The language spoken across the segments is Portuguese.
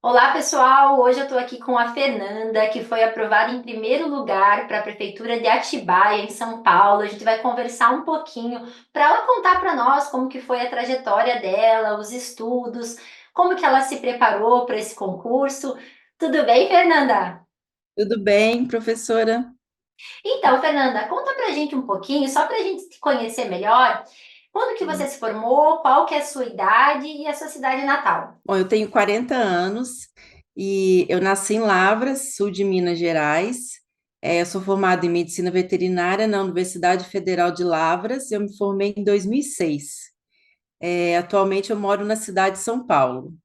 Olá, pessoal! Hoje eu estou aqui com a Fernanda, que foi aprovada em primeiro lugar para a Prefeitura de Atibaia, em São Paulo. A gente vai conversar um pouquinho para ela contar para nós como que foi a trajetória dela, os estudos, como que ela se preparou para esse concurso. Tudo bem, Fernanda? Tudo bem, professora? Então, Fernanda, conta para a gente um pouquinho, só para a gente se conhecer melhor. Quando que você Sim. se formou? Qual que é a sua idade e a sua cidade natal? Bom, eu tenho 40 anos e eu nasci em Lavras, sul de Minas Gerais. Eu sou formada em medicina veterinária na Universidade Federal de Lavras. Eu me formei em 2006. Atualmente eu moro na cidade de São Paulo.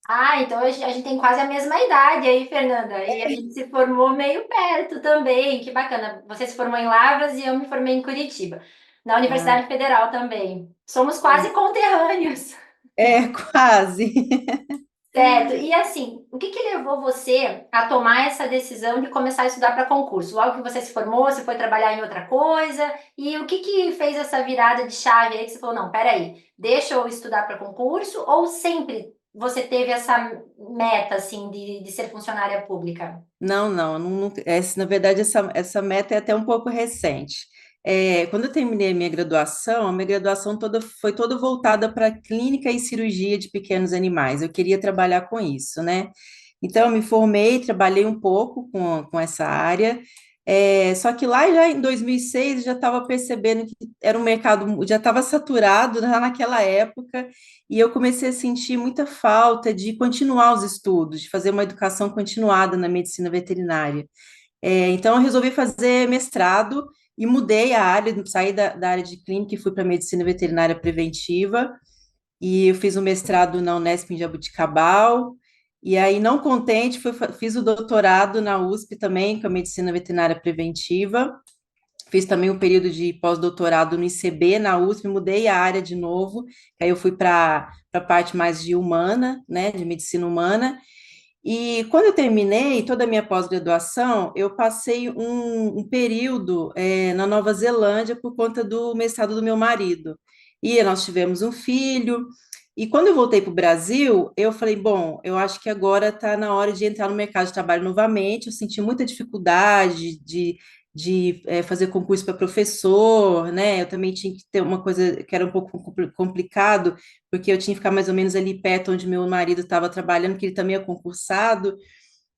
Ah, então a gente tem quase a mesma idade aí, Fernanda. E a gente se formou meio perto também. Que bacana. Você se formou em Lavras e eu me formei em Curitiba, na Ah, Universidade Federal também. Somos quase sim. conterrâneos. É, quase. Certo. E assim, o que que levou você a tomar essa decisão de começar a estudar para concurso? Logo que você se formou, você foi trabalhar em outra coisa? E o que que fez essa virada de chave aí que você falou, não, peraí, deixa eu estudar para concurso? Ou sempre você teve essa meta, assim, de ser funcionária pública? Na verdade, essa meta é até um pouco recente. Quando eu terminei a minha graduação foi toda voltada para clínica e cirurgia de pequenos animais. Eu queria trabalhar com isso, né? Então, eu me formei, trabalhei um pouco com essa área, só que lá já em 2006 eu já estava percebendo que era um mercado, já estava saturado já naquela época, e eu comecei a sentir muita falta de continuar os estudos, de fazer uma educação continuada na medicina veterinária. Então, eu resolvi fazer mestrado e mudei a área, saí da área de clínica e fui para medicina veterinária preventiva. E eu fiz o mestrado na Unesp em Jabuticabal. E aí, não contente, fiz o doutorado na USP também, com a medicina veterinária preventiva. Fiz também um período de pós-doutorado no ICB, na USP, mudei a área de novo. Aí eu fui para a parte mais de humana, né, de medicina humana. E quando eu terminei toda a minha pós-graduação, eu passei um período na Nova Zelândia por conta do mestrado do meu marido. E nós tivemos um filho. E quando eu voltei para o Brasil, eu falei, bom, eu acho que agora está na hora de entrar no mercado de trabalho novamente. Eu senti muita dificuldade de fazer concurso para professor, né? Eu também tinha que ter uma coisa que era um pouco complicado, porque eu tinha que ficar mais ou menos ali perto onde meu marido estava trabalhando, que ele também é concursado.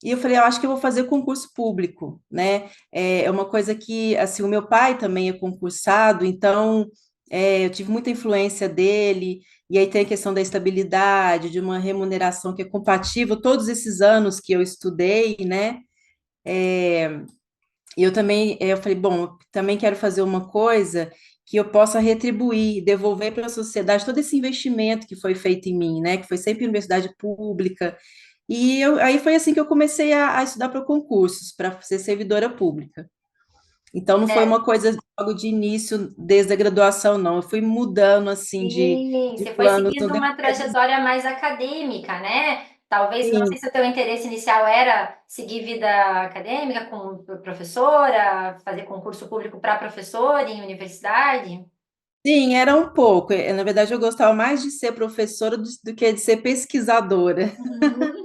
E eu falei, eu acho que eu vou fazer concurso público, né? É uma coisa que, assim, o meu pai também é concursado, então eu tive muita influência dele, e aí tem a questão da estabilidade, de uma remuneração que é compatível, todos esses anos que eu estudei, né? E eu também, eu falei, bom, eu também quero fazer uma coisa que eu possa retribuir, devolver para a sociedade todo esse investimento que foi feito em mim, né? Que foi sempre universidade pública. Aí foi assim que eu comecei a estudar para concursos, para ser servidora pública. Então não foi É, uma coisa logo de início, desde a graduação, não. Eu fui mudando assim sim, de você foi planos seguindo no uma decorrer do trajetória mais acadêmica, né? Talvez, não sei tempo. se o teu interesse inicial era seguir vida acadêmica como professora, fazer concurso público para professor em universidade. Sim, era um pouco. Na verdade, eu gostava mais de ser professora do que de ser pesquisadora. Uhum,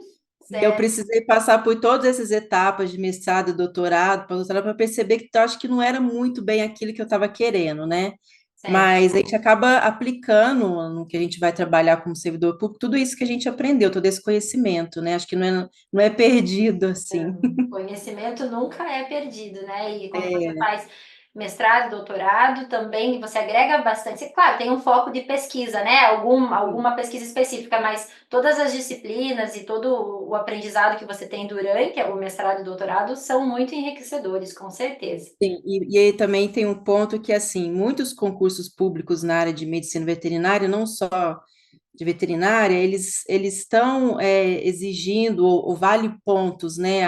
E eu certo, precisei passar por todas essas etapas de mestrado, doutorado, pós-doutorado, para perceber que eu acho que não era muito bem aquilo que eu estava querendo, né? certo. Mas a gente acaba aplicando no que a gente vai trabalhar como servidor público, tudo isso que a gente aprendeu, todo esse conhecimento, né? Acho que não é perdido, assim. Conhecimento nunca é perdido, né? E quando você faz mestrado, doutorado, também você agrega bastante. Claro, tem um foco de pesquisa, né? Alguma pesquisa específica, mas todas as disciplinas e todo o aprendizado que você tem durante o mestrado e doutorado são muito enriquecedores, com certeza. Sim, e aí também tem um ponto que, assim, muitos concursos públicos na área de medicina veterinária, não só de veterinária, eles estão exigindo ou vale pontos, né?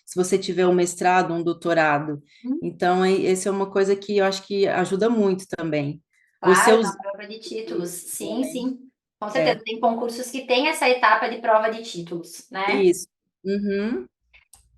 Se você tiver um mestrado, um doutorado. Então, essa é uma coisa que eu acho que ajuda muito também. Você Claro, na usa prova de títulos. Sim, também. sim. Com certeza. É, Tem concursos que têm essa etapa de prova de títulos, né? isso. Uhum.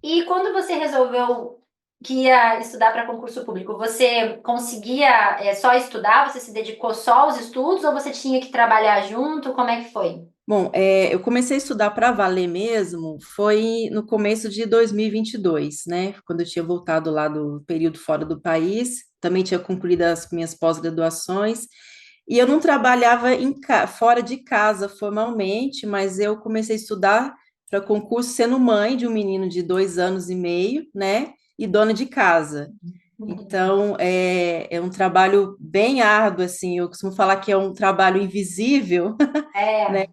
E quando você resolveu que ia estudar para concurso público, você conseguia só estudar? Você se dedicou só aos estudos ou você tinha que trabalhar junto? Como é que foi? Bom, eu comecei a estudar para valer mesmo, foi no começo de 2022, né? Quando eu tinha voltado lá do período fora do país, também tinha concluído as minhas pós-graduações, e eu não trabalhava fora de casa formalmente, mas eu comecei a estudar para concurso sendo mãe de um menino de 2 anos e meio, né? E dona de casa. Então, é um trabalho bem árduo, assim, eu costumo falar que é um trabalho invisível, né? É,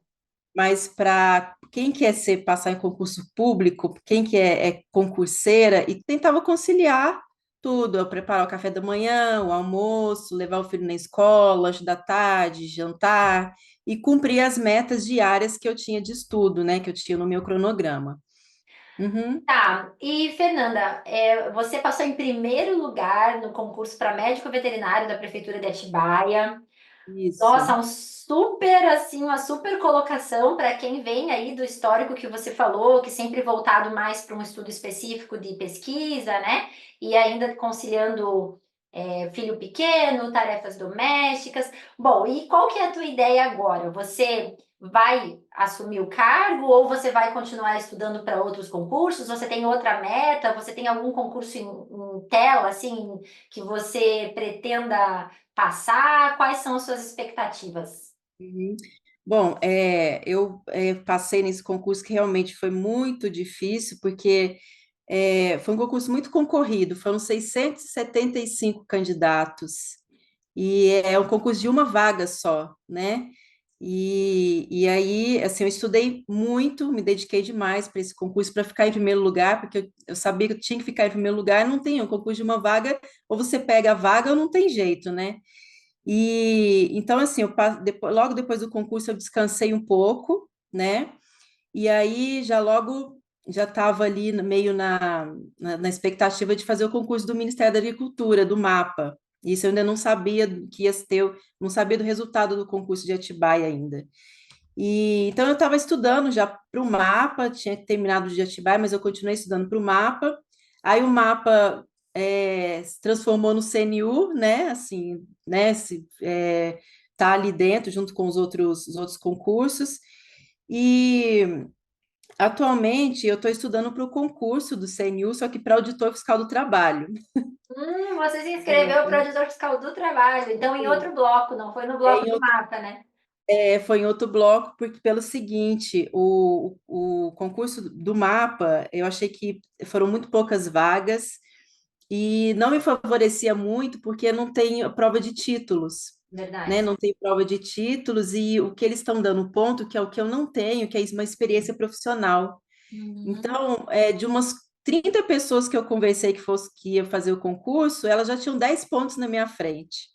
Mas para quem quer passar em concurso público, quem que é concurseira, e tentava conciliar tudo, eu preparar o café da manhã, o almoço, levar o filho na escola, lanche da tarde, jantar, e cumprir as metas diárias que eu tinha de estudo, né, que eu tinha no meu cronograma. Uhum, tá. E Fernanda, você passou em primeiro lugar no concurso para médico veterinário da Prefeitura de Atibaia. Nossa, isso. uma super colocação para quem vem aí do histórico que você falou, que sempre voltado mais para um estudo específico de pesquisa, né? E ainda conciliando filho pequeno, tarefas domésticas. Bom, e qual que é a tua ideia agora? Você vai assumir o cargo ou você vai continuar estudando para outros concursos? Você tem outra meta? Você tem algum concurso em tela, assim, que você pretenda passar? Quais são as suas expectativas? Uhum. Bom, eu passei nesse concurso que realmente foi muito difícil, porque foi um concurso muito concorrido, foram 675 candidatos, e é um concurso de uma vaga só, né? E aí, assim, eu estudei muito, me dediquei demais para esse concurso para ficar em primeiro lugar, porque eu sabia que eu tinha que ficar em primeiro lugar, não tem um concurso de uma vaga, ou você pega a vaga ou não tem jeito, né? E então, assim, logo depois do concurso eu descansei um pouco, né? E aí já estava ali meio na expectativa de fazer o concurso do Ministério da Agricultura, do MAPA. Isso eu ainda não sabia que ia ter, não sabia do resultado do concurso de Atibaia ainda. E então eu estava estudando já para o mapa, tinha terminado de Atibaia, mas eu continuei estudando para o mapa. Aí o mapa se transformou no CNU, né? Assim, né? Tá ali dentro junto com os outros concursos. E atualmente eu estou estudando para o concurso do CNU, só que para auditor fiscal do trabalho. Você se É, inscreveu para o auditor fiscal do trabalho, então em sim. outro bloco, não foi no É bloco em do mapa, né? foi em outro bloco, porque pelo seguinte, o concurso do mapa, eu achei que foram muito poucas vagas e não me favorecia muito porque não tem prova de títulos, né? Verdade. Não tem prova de títulos e o que eles estão dando ponto, que é o que eu não tenho, que é uma experiência profissional. Uhum. Então, de umas 30 pessoas que eu conversei que ia fazer o concurso, elas já tinham 10 pontos na minha frente.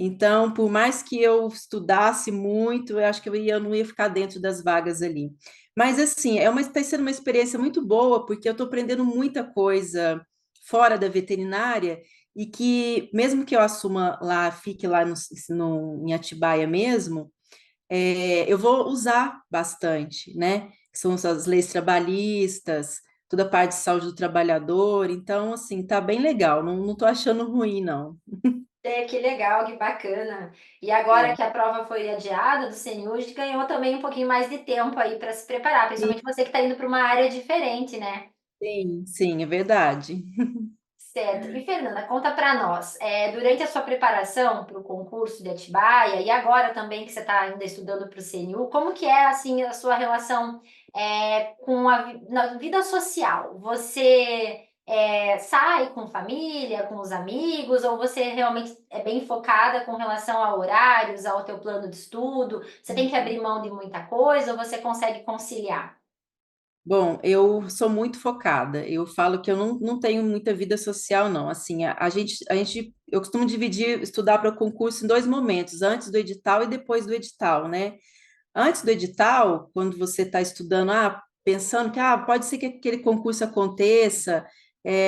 Então, por mais que eu estudasse muito, eu acho que eu não ia ficar dentro das vagas ali. Mas, assim, está sendo uma experiência muito boa, porque eu estou aprendendo muita coisa fora da veterinária, e que, mesmo que eu assuma lá, fique lá em Atibaia mesmo, eu vou usar bastante, né? Que são as leis trabalhistas, toda a parte de saúde do trabalhador. Então, assim, tá bem legal, não estou achando ruim, não. Que legal, que bacana. E agora É. que a prova foi adiada do CNU, a gente ganhou também um pouquinho mais de tempo aí para se preparar, principalmente você que está indo para uma área diferente, né? Sim, sim, é verdade. Certo. E Fernanda, conta para nós, durante a sua preparação para o concurso de Atibaia e agora também que você está ainda estudando para o CNU, como que é assim a sua relação com na vida social? Você sai com família, com os amigos, ou você realmente é bem focada com relação a horários, ao teu plano de estudo? Você tem que abrir mão de muita coisa ou você consegue conciliar? Bom, eu sou muito focada. Eu falo que eu não tenho muita vida social, não. Assim, eu costumo dividir estudar para o concurso em dois momentos, antes do edital e depois do edital, né? Antes do edital, quando você está estudando, pensando que pode ser que aquele concurso aconteça,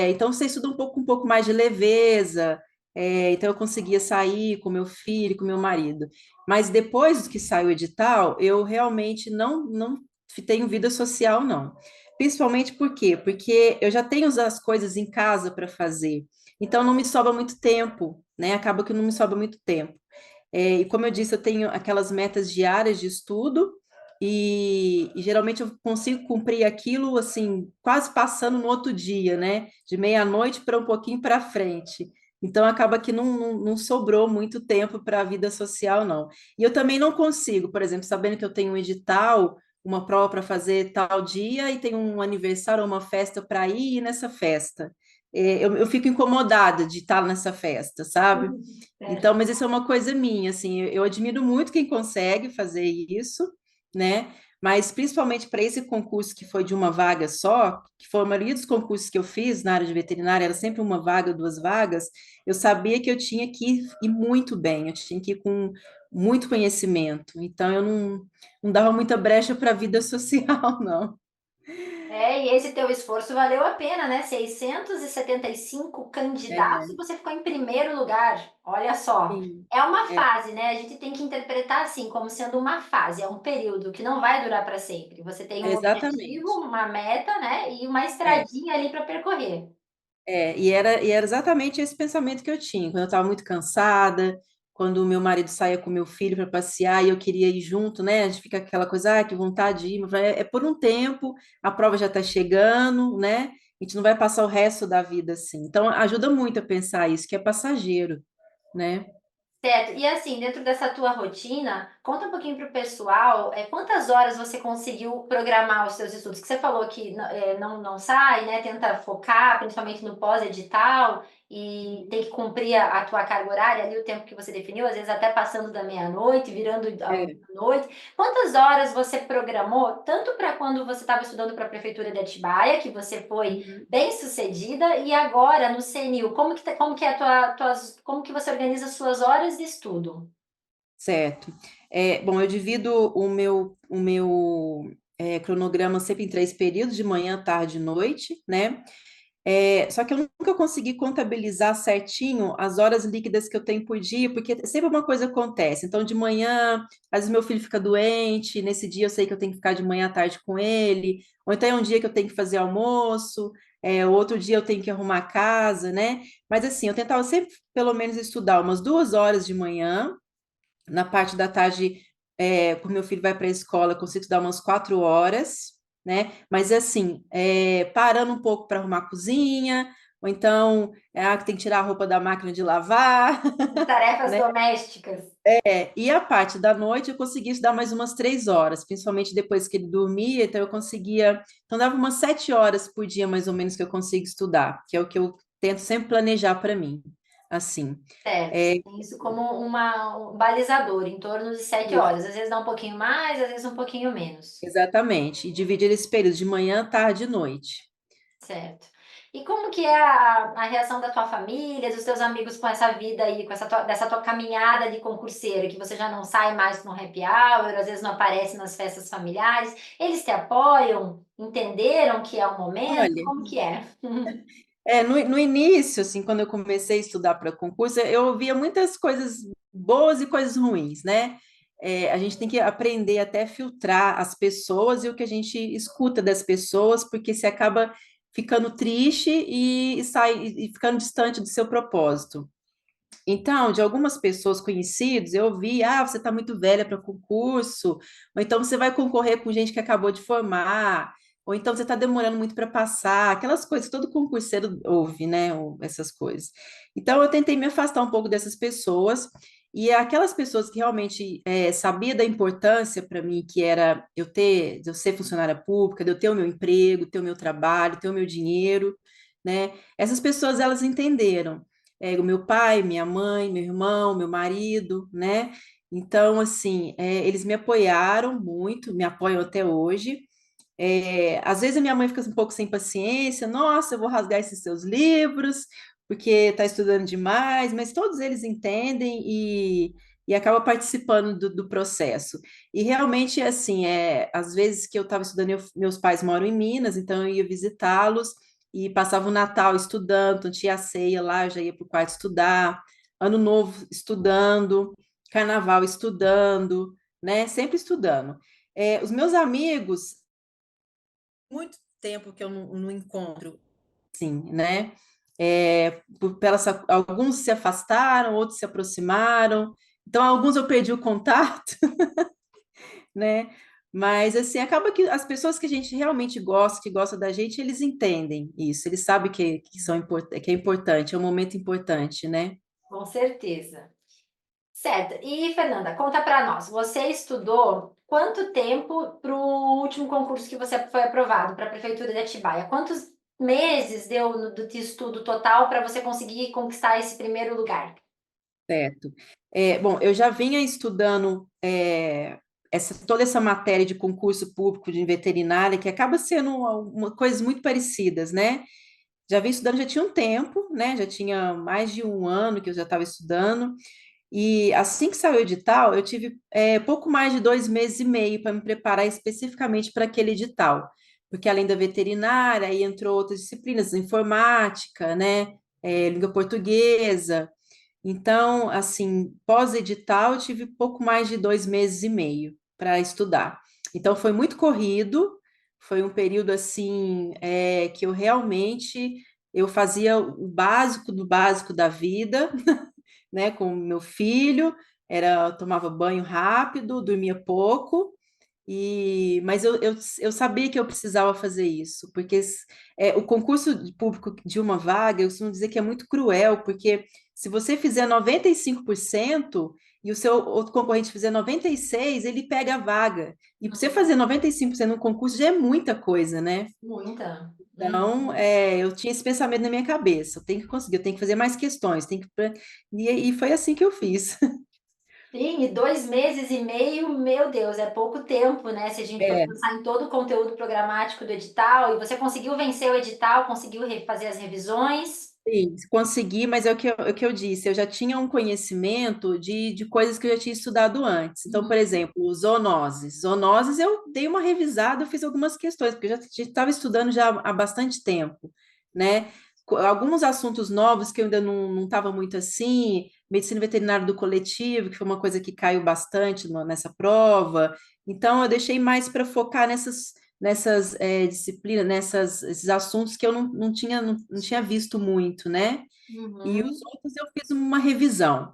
então você estuda um pouco mais de leveza, então eu conseguia sair com meu filho, com meu marido. Mas depois que sai o edital, eu realmente não tenho vida social, não. Principalmente por quê? Porque eu já tenho as coisas em casa para fazer, então não me sobra muito tempo, né? Acaba que não me sobra muito tempo. E como eu disse, eu tenho aquelas metas diárias de estudo e geralmente eu consigo cumprir aquilo assim, quase passando no outro dia, né? De meia-noite para um pouquinho para frente. Então acaba que não sobrou muito tempo para a vida social, não. E eu também não consigo, por exemplo, sabendo que eu tenho um edital, uma prova para fazer tal dia e tem um aniversário ou uma festa para ir nessa festa. Eu fico incomodada de estar nessa festa, sabe? Então, Certo. mas isso é uma coisa minha, assim, eu admiro muito quem consegue fazer isso, né? Mas principalmente para esse concurso que foi de uma vaga só, que foi a maioria dos concursos que eu fiz na área de veterinária, era sempre uma vaga, duas vagas, eu sabia que eu tinha que ir muito bem, eu tinha que ir com muito conhecimento. Então, eu não dava muita brecha para a vida social, não. É, e esse teu esforço valeu a pena, né? 675 candidatos É, e você ficou em primeiro lugar. Olha só. sim, É uma é, fase, né? A gente tem que interpretar assim, como sendo uma fase, é um período que não vai durar para sempre. Você tem um objetivo, exatamente. uma meta, né? E uma É. estradinha ali para percorrer. E era exatamente esse pensamento que eu tinha, quando eu estava muito cansada, quando o meu marido saía com meu filho para passear e eu queria ir junto, né? A gente fica aquela coisa, que vontade de ir, mas é por um tempo, a prova já está chegando, né? A gente não vai passar o resto da vida assim. Então, ajuda muito a pensar isso, que é passageiro, né? Certo. E assim, dentro dessa tua rotina, conta um pouquinho para o pessoal, quantas horas você conseguiu programar os seus estudos? Que você falou que não sai, né? Tenta focar, principalmente no pós-edital, e tem que cumprir a tua carga horária ali, o tempo que você definiu, às vezes até passando da meia-noite, virando a É. noite. Quantas horas você programou, tanto para quando você estava estudando para a Prefeitura de Atibaia, que você foi Uhum. bem-sucedida, e agora no CNU, como que é como que você organiza as suas horas de estudo? Certo. Bom, eu divido o meu cronograma sempre em três períodos, de manhã, tarde e noite, né? Só que eu nunca consegui contabilizar certinho as horas líquidas que eu tenho por dia, porque sempre uma coisa acontece. Então, de manhã, às vezes meu filho fica doente, nesse dia eu sei que eu tenho que ficar de manhã à tarde com ele, ou então é um dia que eu tenho que fazer almoço, outro dia eu tenho que arrumar a casa, né? Mas assim, eu tentava sempre, pelo menos, estudar umas 2 horas de manhã, na parte da tarde, quando meu filho vai para a escola, eu consigo dar umas 4 horas, né? Mas assim, parando um pouco para arrumar a cozinha, ou então que tem que tirar a roupa da máquina de lavar, As tarefas né? domésticas. E a parte da noite eu conseguia estudar mais umas 3 horas, principalmente depois que ele dormia, então eu conseguia. Então dava umas 7 horas por dia, mais ou menos, que eu consigo estudar, que é o que eu tento sempre planejar para mim. Assim. Certo, É, você tem isso como um balizador, em torno de 7 horas. Às vezes dá um pouquinho mais, às vezes um pouquinho menos. exatamente. E dividir esse período de manhã, tarde e noite. Certo. E como que é a reação da tua família, dos teus amigos com essa vida aí, com dessa tua caminhada de concurseiro, que você já não sai mais no happy hour, às vezes não aparece nas festas familiares? Eles te apoiam? Entenderam que é o momento? Olha, Como que é? no início, assim, quando eu comecei a estudar para concurso, eu ouvia muitas coisas boas e coisas ruins, né? A gente tem que aprender até a filtrar as pessoas e o que a gente escuta das pessoas, porque você acaba ficando triste e ficando distante do seu propósito. Então, de algumas pessoas conhecidas, eu ouvi, você está muito velha para concurso, ou então você vai concorrer com gente que acabou de formar, ou então você está demorando muito para passar, aquelas coisas que todo concurseiro ouve, né, ou essas coisas. Então, eu tentei me afastar um pouco dessas pessoas, e aquelas pessoas que realmente sabia da importância para mim, que era de eu ser funcionária pública, de eu ter o meu emprego, ter o meu trabalho, ter o meu dinheiro, né, essas pessoas, elas entenderam o meu pai, minha mãe, meu irmão, meu marido, né? Então, assim, eles me apoiaram muito, me apoiam até hoje. Às vezes a minha mãe fica um pouco sem paciência, nossa, eu vou rasgar esses seus livros, porque está estudando demais, mas todos eles entendem e acabam participando do processo. E realmente, assim, às vezes que eu estava estudando, meus pais moram em Minas, então eu ia visitá-los e passava o Natal estudando, então tinha a ceia lá, eu já ia para o quarto estudar, Ano Novo estudando, Carnaval estudando, né? Sempre estudando. Os meus amigos tempo que eu não encontro, sim, né? Alguns se afastaram, outros se aproximaram. Então, alguns eu perdi o contato, né? Mas, assim, acaba que as pessoas que a gente realmente gosta, que gostam da gente, eles entendem isso, eles sabem que é importante, é um momento importante, né? Com certeza. Certo. E, Fernanda, conta para nós. Você estudou quanto tempo para o último concurso que você foi aprovado para a Prefeitura de Atibaia? Quantos meses deu do teu estudo total para você conseguir conquistar esse primeiro lugar? Certo. Bom, eu já vinha estudando toda essa matéria de concurso público de veterinária, que acaba sendo coisas muito parecidas, né? Já vinha estudando, já tinha um tempo, né? Já tinha mais de um ano que eu já estava estudando. E assim que saiu o edital, eu tive pouco mais de 2 meses e meio para me preparar especificamente para aquele edital. Porque além da veterinária, aí entrou outras disciplinas, informática, né? Língua portuguesa. Então, assim, pós-edital, eu tive pouco mais de 2 meses e meio para estudar. Então, foi muito corrido, foi um período, assim, que eu realmente, eu fazia o básico do básico da vida, né, com o meu filho, eu tomava banho rápido, dormia pouco, mas eu sabia que eu precisava fazer isso, porque o concurso público de uma vaga, eu costumo dizer que é muito cruel, porque se você fizer 95% e o seu outro concorrente fizer 96%, ele pega a vaga. E para você fazer 95% no concurso já é muita coisa, né? Muita. Então, eu tinha esse pensamento na minha cabeça, eu tenho que conseguir, eu tenho que fazer mais questões, e foi assim que eu fiz. Sim, e 2 meses e meio, meu Deus, é pouco tempo, né? Se a gente for É, pensar em todo o conteúdo programático do edital, e você conseguiu vencer o edital, conseguiu fazer as revisões. sim, consegui, mas é o que eu disse, eu já tinha um conhecimento de coisas que eu já tinha estudado antes. Então, por Uhum. exemplo, zoonoses. Zoonoses eu dei uma revisada, eu fiz algumas questões, porque eu já estava estudando já há bastante tempo, né? Alguns assuntos novos que eu ainda não estava muito assim, medicina veterinária do coletivo, que foi uma coisa que caiu bastante nessa prova. Então, eu deixei mais para focar nessas disciplinas, esses assuntos que eu não tinha visto muito, né? E os Uhum. outros eu fiz uma revisão,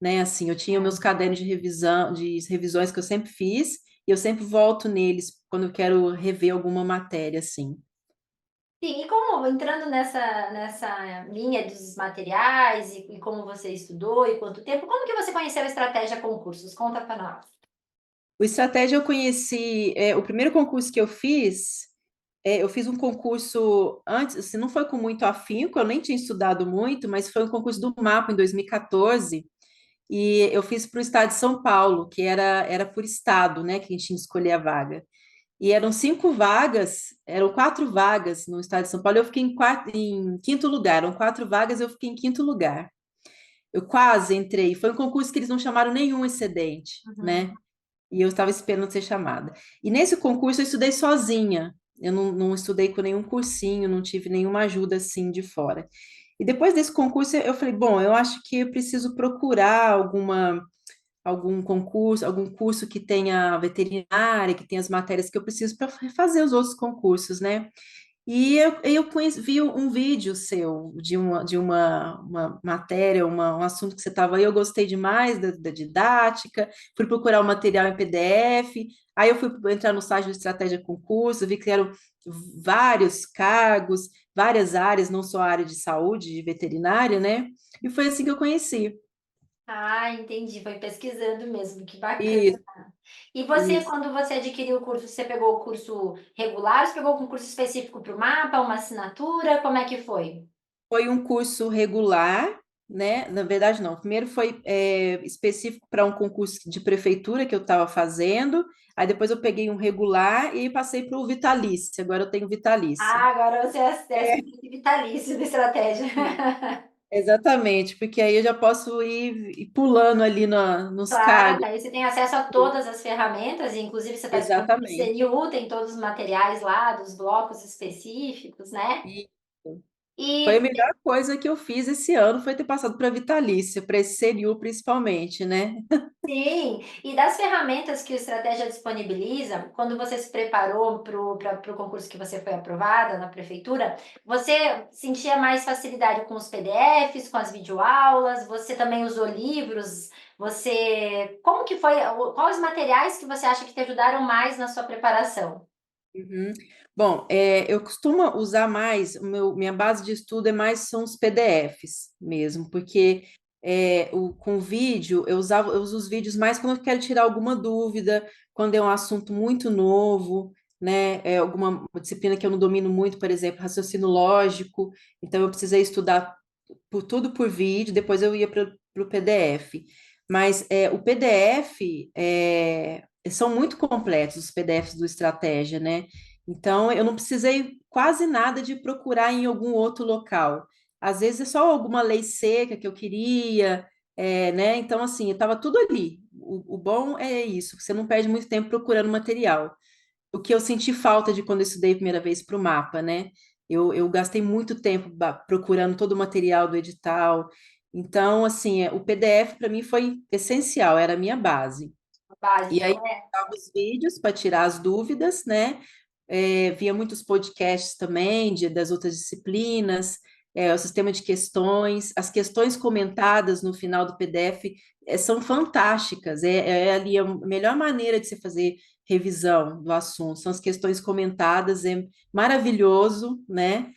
né? Assim, eu tinha meus cadernos de revisão, de revisões que eu sempre fiz, e eu sempre volto neles quando eu quero rever alguma matéria, assim. Sim, e como entrando nessa linha dos materiais e como você estudou e quanto tempo, como que você conheceu a estratégia concursos? Conta para nós. O Estratégia eu conheci, o primeiro concurso que eu fiz um concurso antes, assim, não foi com muito afinco, eu nem tinha estudado muito, mas foi um concurso do MAPA em 2014, e eu fiz para o estado de São Paulo, que era por estado, né, que a gente tinha que escolher a vaga. E eram 5 vagas, eram 4 vagas no estado de São Paulo, eu fiquei em quinto lugar, eram 4 vagas, eu fiquei em quinto lugar. Eu quase entrei, foi um concurso que eles não chamaram nenhum excedente, Uhum. né? E eu estava esperando ser chamada. E nesse concurso eu estudei sozinha, eu não estudei com nenhum cursinho, não tive nenhuma ajuda assim de fora. E depois desse concurso eu falei, bom, eu acho que eu preciso procurar algum concurso, algum curso que tenha veterinária, que tenha as matérias que eu preciso para fazer os outros concursos, né? E eu vi um vídeo seu uma matéria, um assunto que você estava aí, eu gostei demais da didática, fui procurar o material em PDF, aí eu fui entrar no site do Estratégia Concurso, vi que eram vários cargos, várias áreas, não só a área de saúde, de veterinária, né? E foi assim que eu conheci. Ah, entendi. Foi pesquisando mesmo, que bacana. Isso, E você, isso. quando você adquiriu o curso, você pegou o curso regular, você pegou um curso específico para o mapa, uma assinatura? Como é que foi? Foi um curso regular, né? Na verdade, não. Primeiro foi específico para um concurso de prefeitura que eu estava fazendo. Aí depois eu peguei um regular e passei para o vitalício. Agora eu tenho vitalício. Ah, agora você é estudante vitalício da estratégia. Sim, exatamente, porque aí eu já posso ir pulando ali nos Claro, cargos. aí você tem acesso a todas as ferramentas, e inclusive você está estudando no Exatamente. CNU, tem todos os materiais lá dos blocos específicos, né? Isso. Foi a melhor coisa que eu fiz esse ano, foi ter passado para a Vitalícia, para esse CNU principalmente, né? Sim, e das ferramentas que o Estratégia disponibiliza, quando você se preparou para o concurso que você foi aprovada na prefeitura, você sentia mais facilidade com os PDFs, com as videoaulas, você também usou livros, como que foi, quais os materiais que você acha que te ajudaram mais na sua preparação? Uhum. Bom, eu costumo usar mais, minha base de estudo são os PDFs mesmo, porque com vídeo, eu uso os vídeos mais quando eu quero tirar alguma dúvida, quando é um assunto muito novo, né? Alguma disciplina que eu não domino muito, por exemplo, raciocínio lógico, então eu precisei estudar tudo por vídeo, depois eu ia para o PDF. Mas o PDF são muito completos, os PDFs do Estratégia, né? Então eu não precisei quase nada de procurar em algum outro local. Às vezes é só alguma lei seca que eu queria, né? Então, assim, estava tudo ali. O bom é isso, que você não perde muito tempo procurando material. O que eu senti falta de quando eu estudei a primeira vez para o mapa, né? Eu gastei muito tempo procurando todo o material do edital. Então, assim, o PDF para mim foi essencial, era a minha base. Base, E aí, então, eu usava os vídeos para tirar as dúvidas, né? Via muitos podcasts também das outras disciplinas, o sistema de questões, as questões comentadas no final do PDF são fantásticas. É ali a melhor maneira de se fazer revisão do assunto. São as questões comentadas, é maravilhoso, né?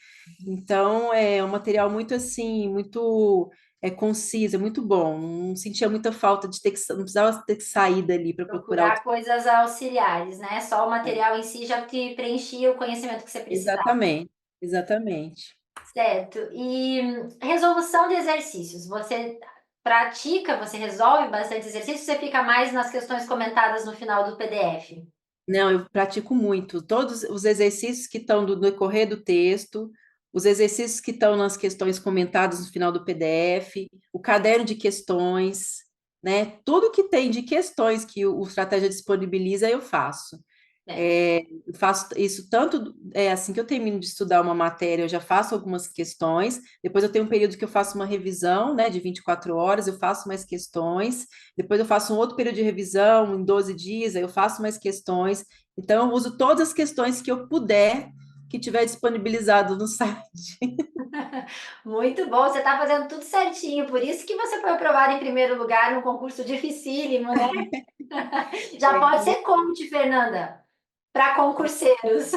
Então, é um material muito assim, muito conciso, é muito bom. Não sentia muita falta de ter não precisava ter que sair dali para procurar procurar outra. coisas auxiliares, né? Só o É, material em si já te preenchia o conhecimento que você precisava. exatamente, exatamente. Certo. E resolução de exercícios. Você pratica, você resolve bastante exercício, você fica mais nas questões comentadas no final do PDF? Não, eu pratico muito. Todos os exercícios que estão no decorrer do texto, os exercícios que estão nas questões comentadas no final do PDF, o caderno de questões, né? Tudo que tem de questões que o Estratégia disponibiliza, eu faço. É. Eu faço isso tanto assim que eu termino de estudar uma matéria, eu já faço algumas questões, depois eu tenho um período que eu faço uma revisão, né, de 24 horas, eu faço mais questões, depois eu faço um outro período de revisão, em 12 dias, aí eu faço mais questões. Então, eu uso todas as questões que eu puder, que tiver disponibilizado no site. Muito bom, você está fazendo tudo certinho, por isso que você foi aprovada em primeiro lugar num concurso dificílimo, né? Já pode ser coach, Fernanda, para concurseiros.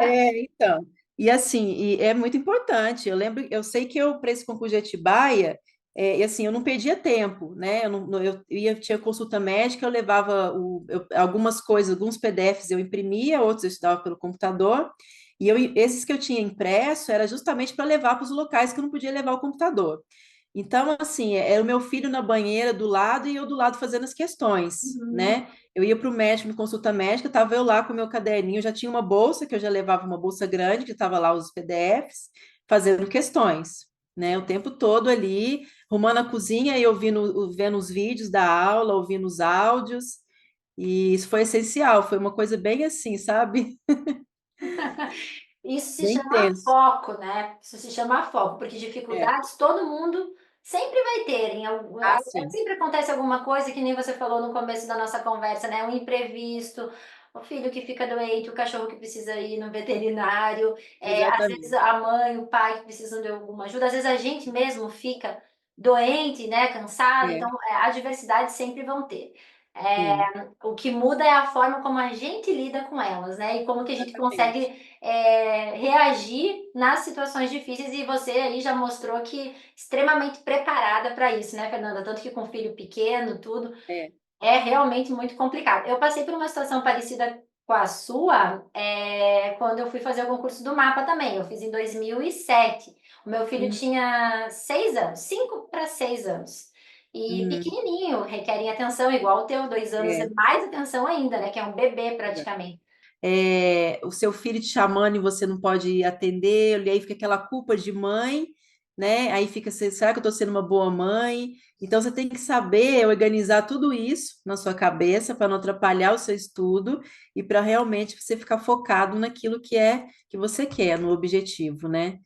Então, e assim, e é muito importante. Eu sei que eu, para esse concurso de Atibaia, e assim, eu não perdia tempo, né? Tinha consulta médica, eu levava algumas coisas, alguns PDFs eu imprimia, outros eu estudava pelo computador, e esses que eu tinha impresso era justamente para levar para os locais que eu não podia levar o computador. Então, assim, era o meu filho na banheira do lado e eu do lado fazendo as questões, Uhum. né? Eu ia para o médico, em consulta médica, estava eu lá com o meu caderninho, eu já tinha uma bolsa, que eu já levava uma bolsa grande, que estava lá os PDFs, fazendo questões, né? O tempo todo ali, arrumando a cozinha e vendo os vídeos da aula, ouvindo os áudios, e isso foi essencial, foi uma coisa bem assim, sabe? Isso se Bem chama intenso. foco, né? Isso se chama foco, porque É, dificuldades todo mundo sempre vai ter. sim, Sempre acontece alguma coisa, que nem você falou no começo da nossa conversa, né? Um imprevisto, o filho que fica doente, o cachorro que precisa ir no veterinário, às vezes exatamente. a mãe, o pai que precisam de alguma ajuda, às vezes a gente mesmo fica doente, né? Cansado, É, então adversidades sempre vão ter. sim, O que muda é a forma como a gente lida com elas, né? E como que a gente exatamente. consegue reagir nas situações difíceis, e você aí já mostrou que extremamente preparada para isso, né, Fernanda? Tanto que com filho pequeno, tudo, É. é realmente muito complicado. Eu passei por uma situação parecida com a sua, quando eu fui fazer o concurso do mapa também. Eu fiz em 2007. O meu filho Hum, tinha 6 anos, 5 para 6 anos. E hum, pequenininho, requerem atenção, igual o teu, 2 anos é é. mais atenção ainda, né? Que é um bebê praticamente. O seu filho te chamando e você não pode atender, e aí fica aquela culpa de mãe, né? Aí fica, será que eu estou sendo uma boa mãe? Então você tem que saber organizar tudo isso na sua cabeça para não atrapalhar o seu estudo e para realmente você ficar focado naquilo que você quer, no objetivo, né?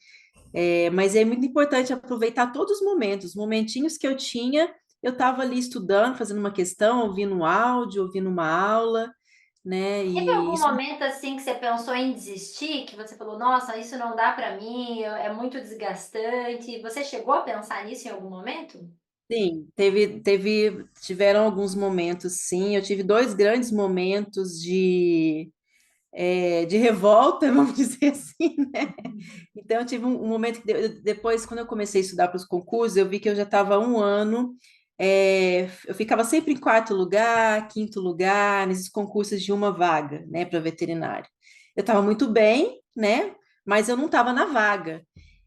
Mas é muito importante aproveitar todos os momentos, os momentinhos que eu tinha, eu estava ali estudando, fazendo uma questão, ouvindo um áudio, ouvindo uma aula, né? Teve E algum isso, momento assim que você pensou em desistir, que você falou, nossa, isso não dá para mim, é muito desgastante. Você chegou a pensar nisso em algum momento? sim, tiveram alguns momentos, sim. Eu tive dois grandes momentos de revolta, vamos dizer assim, né? Então, eu tive um momento que depois, quando eu comecei a estudar para os concursos, eu vi que eu já estava há um ano, eu ficava sempre em quarto lugar, quinto lugar, nesses concursos de uma vaga, né, para veterinário. Eu estava muito bem, né, mas eu não estava na vaga.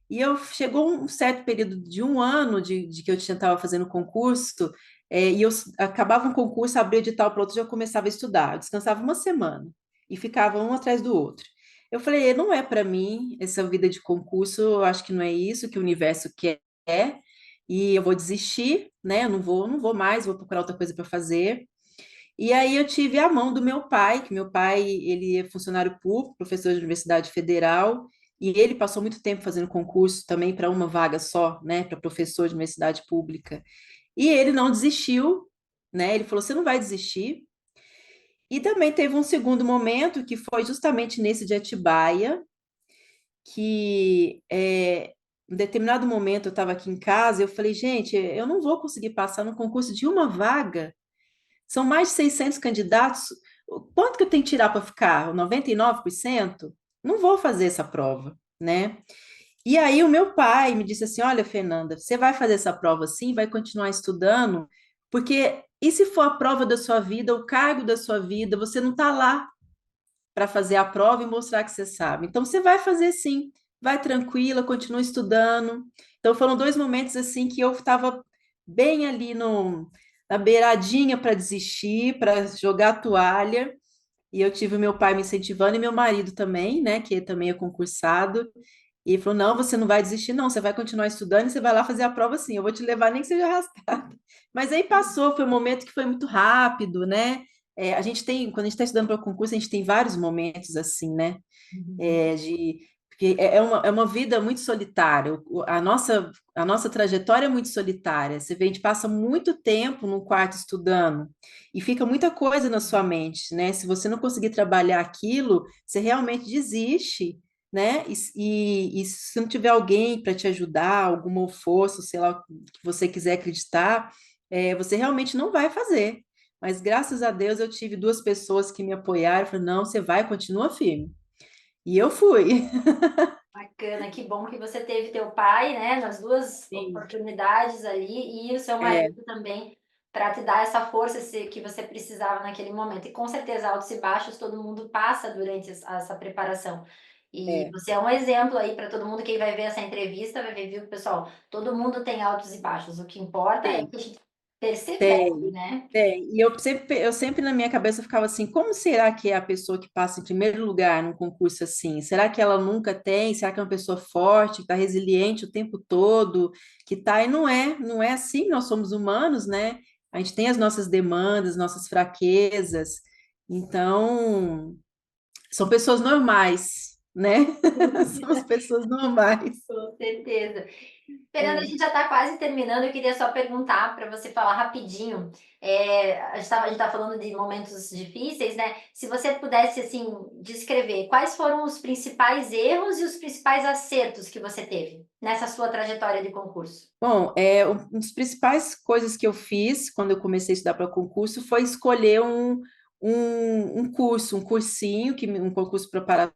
E chegou um certo período de um ano de que eu estava fazendo concurso, e eu acabava um concurso, abria edital para outro, já começava a estudar. Eu descansava uma semana e ficava um atrás do outro. Eu falei, não é para mim essa vida de concurso, eu acho que não é isso que o universo quer, e eu vou desistir, né? Eu não vou mais, vou procurar outra coisa para fazer. E aí eu tive a mão do meu pai, que meu pai, ele é funcionário público, professor de Universidade Federal, e ele passou muito tempo fazendo concurso também para uma vaga só, né, para professor de universidade pública. E ele não desistiu, né? Ele falou: "Você não vai desistir". E também teve um segundo momento que foi justamente nesse de Atibaia, que em determinado momento eu estava aqui em casa, e eu falei: "Gente, eu não vou conseguir passar no concurso de uma vaga. São mais de 600 candidatos. Quanto que eu tenho que tirar para ficar? 99%? Não vou fazer essa prova, né? E aí o meu pai me disse assim: Olha, Fernanda, você vai fazer essa prova sim, vai continuar estudando, porque e se for a prova da sua vida, o cargo da sua vida, você não está lá para fazer a prova e mostrar que você sabe. Então você vai fazer sim, vai tranquila, continua estudando. Então foram dois momentos assim que eu estava bem ali no, na beiradinha para desistir, para jogar a toalha. E eu tive o meu pai me incentivando e meu marido também, né, que também é concursado. E ele falou: Não, você não vai desistir, não, você vai continuar estudando e você vai lá fazer a prova sim. Eu vou te levar, nem que seja arrastado. Mas aí passou, foi um momento que foi muito rápido, né? A gente tem, quando a gente está estudando para o concurso, a gente tem vários momentos assim, né? Uhum. Porque é uma vida muito solitária. A nossa trajetória é muito solitária. Você vê, a gente passa muito tempo num quarto estudando e fica muita coisa na sua mente, né? Se você não conseguir trabalhar aquilo, você realmente desiste, né? E se não tiver alguém para te ajudar, alguma força, sei lá, que você quiser acreditar, você realmente não vai fazer. Mas graças a Deus eu tive duas pessoas que me apoiaram, falaram, não, você vai, continua firme. E eu fui. Bacana, que bom que você teve teu pai, né, nas duas Sim. oportunidades ali, e o seu É, marido também, para te dar essa força que você precisava naquele momento. E com certeza, altos e baixos, todo mundo passa durante essa preparação. E é, você é um exemplo aí para todo mundo que vai ver essa entrevista, vai ver, viu, pessoal? Todo mundo tem altos e baixos. O que importa é tem, que a gente persevere, tem, né? tem. E eu sempre na minha cabeça ficava assim, como será que é a pessoa que passa em primeiro lugar num concurso assim? Será que ela nunca tem? Será que é uma pessoa forte, que está resiliente o tempo todo, que tá? E não é assim, nós somos humanos, né? A gente tem as nossas demandas, nossas fraquezas. Então, são pessoas normais, né? Somos pessoas normais. Com certeza. Fernanda, a É. gente já está quase terminando. Eu queria só perguntar para você falar rapidinho. A gente tá falando de momentos difíceis, né? Se você pudesse, assim, descrever quais foram os principais erros e os principais acertos que você teve nessa sua trajetória de concurso. Bom, uma das principais coisas que eu fiz quando eu comecei a estudar para concurso foi escolher um curso, um cursinho, um concurso para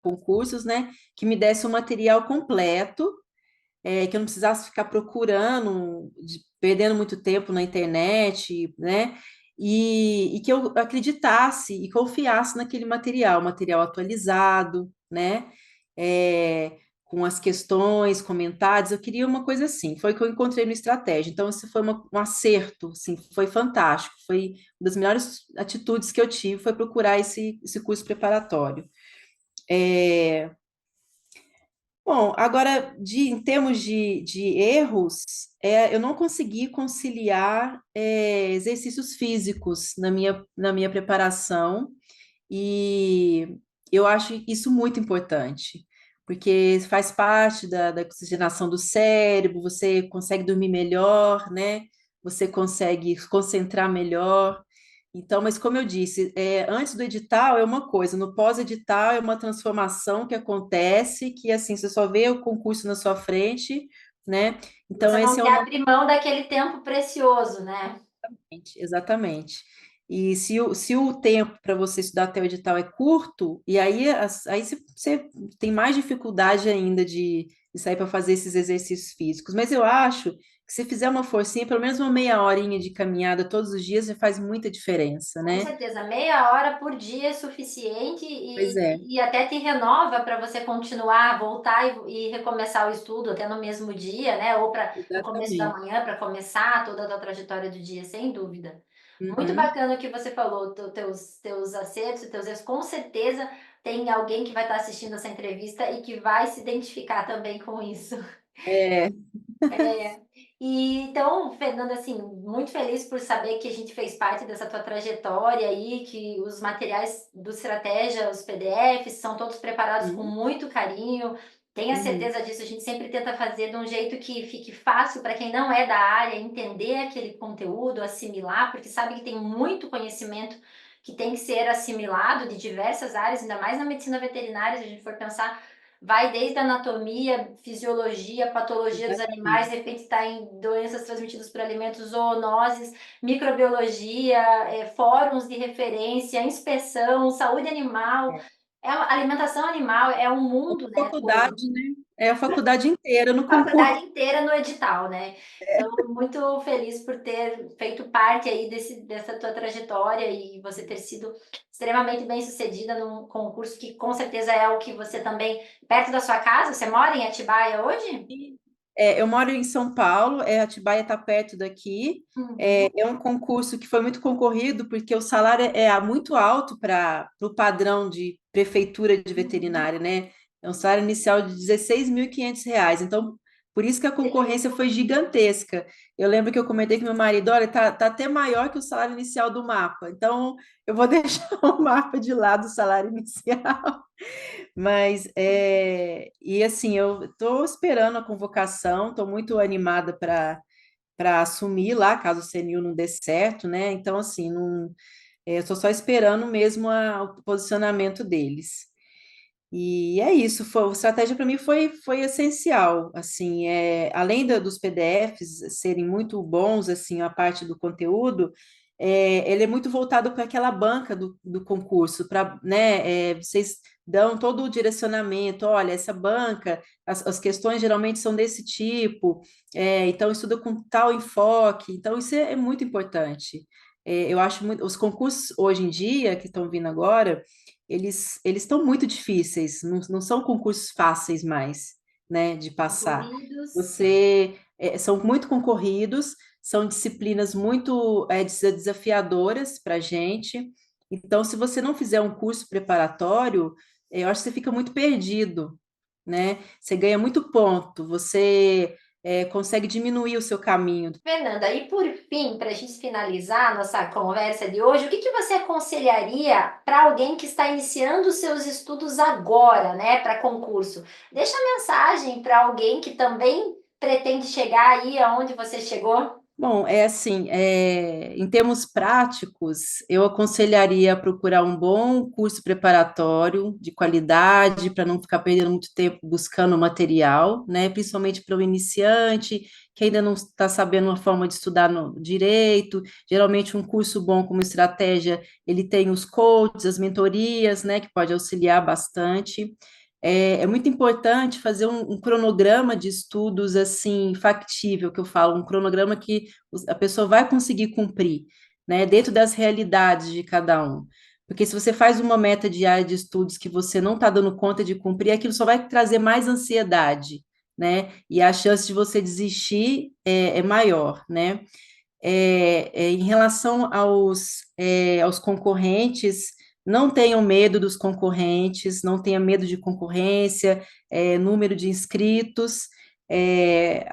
concursos, né, que me desse um material completo, que eu não precisasse ficar procurando, perdendo muito tempo na internet, né, e que eu acreditasse e confiasse naquele material atualizado, né, com as questões, comentários, eu queria uma coisa assim, foi o que eu encontrei no Estratégia, então esse foi um acerto, assim, foi fantástico, foi uma das melhores atitudes que eu tive, foi procurar esse curso preparatório. É, Bom, agora, em termos de erros, eu não consegui conciliar exercícios físicos na minha preparação, e eu acho isso muito importante, porque faz parte da oxigenação do cérebro, você consegue dormir melhor, né? Você consegue se concentrar melhor. Então, mas como eu disse, antes do edital é uma coisa, no pós-edital é uma transformação que acontece, que assim, você só vê o concurso na sua frente, né? Então, Você não esse é quer o abrir mão daquele tempo precioso, né? exatamente. E se o tempo para você estudar até o edital é curto, e aí, aí você tem mais dificuldade ainda de sair para fazer esses exercícios físicos. Mas eu acho que se fizer uma forcinha, pelo menos uma meia horinha de caminhada todos os dias, já faz muita diferença, Com né? certeza, meia hora por dia é suficiente Pois é, e até te renova para você continuar, voltar e recomeçar o estudo até no mesmo dia, né? Ou para no começo da exatamente. manhã, para começar toda a tua trajetória do dia, sem dúvida. Muito Uhum. bacana o que você falou, teus acertos e teus erros. Com certeza tem alguém que vai estar assistindo essa entrevista e que vai se identificar também com isso. É, É. E então, Fernanda, assim, muito feliz por saber que a gente fez parte dessa tua trajetória aí, que os materiais do Estratégia, os PDFs, são todos preparados com uhum, muito carinho. Tenha uhum, certeza disso, a gente sempre tenta fazer de um jeito que fique fácil para quem não é da área entender aquele conteúdo, assimilar, porque sabe que tem muito conhecimento que tem que ser assimilado de diversas áreas, ainda mais na medicina veterinária, se a gente for pensar. Vai desde a anatomia, fisiologia, patologia dos animais, exatamente. de repente está em doenças transmitidas por alimentos, zoonoses, microbiologia, fóruns de referência, inspeção, saúde animal, alimentação animal, é um mundo, né, todo. Faculdade, né? É a faculdade inteira no Faculdade concurso. inteira no edital, né? Então, muito feliz por ter feito parte aí dessa tua trajetória e você ter sido extremamente bem sucedida num concurso que com certeza é o que você também, perto da sua casa, você mora em Atibaia hoje? Eu moro em São Paulo, Atibaia está perto daqui. Uhum. É um concurso que foi muito concorrido, porque o salário é muito alto para o padrão de prefeitura de Uhum. veterinária, né? É um salário inicial de R$ 16.500. Então, por isso que a concorrência foi gigantesca. Eu lembro que eu comentei com meu marido, olha, tá até maior que o salário inicial do mapa. Então, eu vou deixar o mapa de lado, o salário inicial. Mas, e assim, eu estou esperando a convocação, estou muito animada para assumir lá, caso o CNU não dê certo, né? Então, assim, não, eu estou só esperando mesmo o posicionamento deles. E é isso, a estratégia para mim foi essencial, assim, além dos PDFs serem muito bons, assim, a parte do conteúdo, ele é muito voltado para aquela banca do concurso, para, né, vocês dão todo o direcionamento, olha, essa banca, as questões geralmente são desse tipo, então estuda com tal enfoque, então isso é muito importante. Eu acho muito, os concursos hoje em dia, que estão vindo agora, eles estão muito difíceis, não são concursos fáceis mais, né, de passar. Concorridos. São muito concorridos, são disciplinas muito desafiadoras para a gente. Então, se você não fizer um curso preparatório, eu acho que você fica muito perdido, né? Você ganha muito ponto, você consegue diminuir o seu caminho. Fernanda, e por fim, para a gente finalizar a nossa conversa de hoje, o que que você aconselharia para alguém que está iniciando os seus estudos agora, né, para concurso? Deixa a mensagem para alguém que também pretende chegar aí aonde você chegou. Bom, é assim, em termos práticos, eu aconselharia procurar um bom curso preparatório de qualidade, para não ficar perdendo muito tempo buscando material, né? Principalmente para o iniciante, que ainda não está sabendo uma forma de estudar no direito. Geralmente, um curso bom como estratégia, ele tem os coaches, as mentorias, né? Que pode auxiliar bastante. É muito importante fazer um cronograma de estudos assim factível, que eu falo, um cronograma que a pessoa vai conseguir cumprir, né, dentro das realidades de cada um. Porque se você faz uma meta diária de estudos que você não está dando conta de cumprir, aquilo só vai trazer mais ansiedade, né? E a chance de você desistir é maior, né? Em relação aos concorrentes, não tenham medo dos concorrentes, não tenha medo de concorrência, número de inscritos.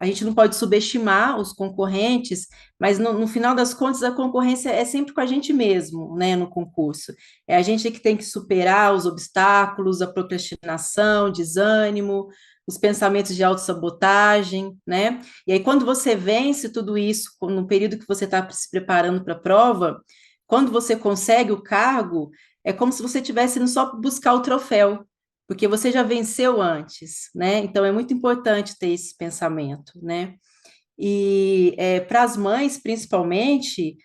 A gente não pode subestimar os concorrentes, mas no final das contas a concorrência é sempre com a gente mesmo, né, no concurso. É a gente que tem que superar os obstáculos, a procrastinação, desânimo, os pensamentos de autossabotagem, né? E aí, quando você vence tudo isso no período que você está se preparando para a prova, quando você consegue o cargo, é como se você estivesse indo só buscar o troféu, porque você já venceu antes, né? Então é muito importante ter esse pensamento, né? E para as mães, principalmente,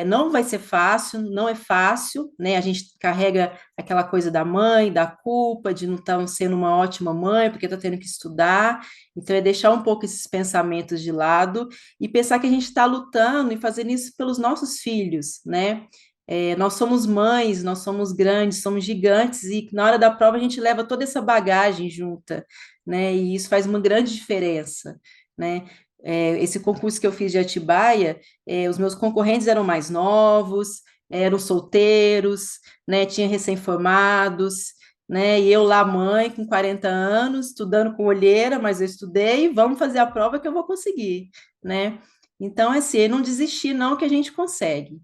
não vai ser fácil, não é fácil, né? A gente carrega aquela coisa da mãe, da culpa, de não estar sendo uma ótima mãe, porque está tendo que estudar. Então, é deixar um pouco esses pensamentos de lado e pensar que a gente está lutando e fazendo isso pelos nossos filhos, né? Nós somos mães, nós somos grandes, somos gigantes, e na hora da prova a gente leva toda essa bagagem junta, né? E isso faz uma grande diferença, né? Esse concurso que eu fiz de Atibaia, os meus concorrentes eram mais novos, eram solteiros, né, tinha recém-formados, né, e eu lá, mãe, com 40 anos, estudando com olheira, mas eu estudei, vamos fazer a prova que eu vou conseguir, né? Então, assim, não desistir não que a gente consegue.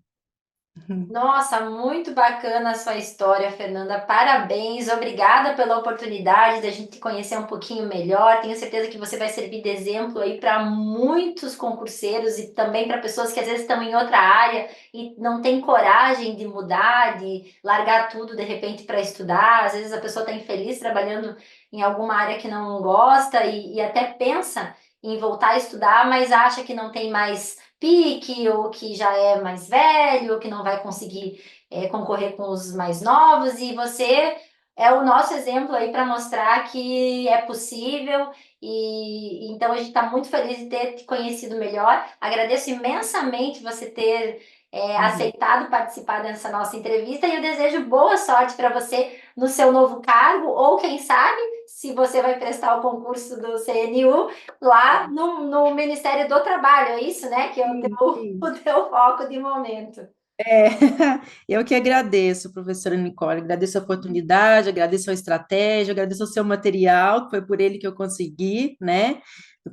Nossa, muito bacana a sua história, Fernanda. Parabéns, obrigada pela oportunidade da gente conhecer um pouquinho melhor. Tenho certeza que você vai servir de exemplo aí para muitos concurseiros e também para pessoas que às vezes estão em outra área e não têm coragem de mudar, de largar tudo de repente para estudar. Às vezes a pessoa está infeliz trabalhando em alguma área que não gosta e até pensa em voltar a estudar, mas acha que não tem mais pique, ou que já é mais velho, ou que não vai conseguir concorrer com os mais novos, e você é o nosso exemplo aí para mostrar que é possível, e então a gente está muito feliz de ter te conhecido melhor. Agradeço imensamente você ter Uhum. aceitado participar dessa nossa entrevista e eu desejo boa sorte para você no seu novo cargo, ou quem sabe, se você vai prestar o concurso do CNU, lá no Ministério do Trabalho, é isso, né? Que é o Sim, teu, o sim. teu foco de momento. É, eu que agradeço, professora Nicole, agradeço a oportunidade, agradeço a estratégia, agradeço o seu material, que foi por ele que eu consegui, né?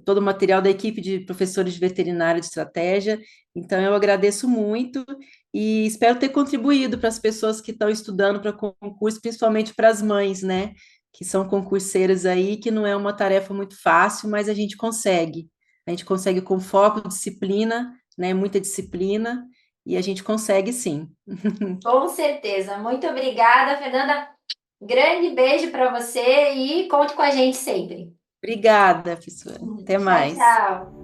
Todo o material da equipe de professores de veterinária de estratégia. Então, eu agradeço muito e espero ter contribuído para as pessoas que estão estudando para concurso, principalmente para as mães, né? Que são concurseiras aí, que não é uma tarefa muito fácil, mas a gente consegue. A gente consegue com foco, disciplina, né? Muita disciplina e a gente consegue sim. Com certeza. Muito obrigada, Fernanda. Grande beijo para você e conte com a gente sempre. Obrigada, professora. Até Tchau, mais. tchau.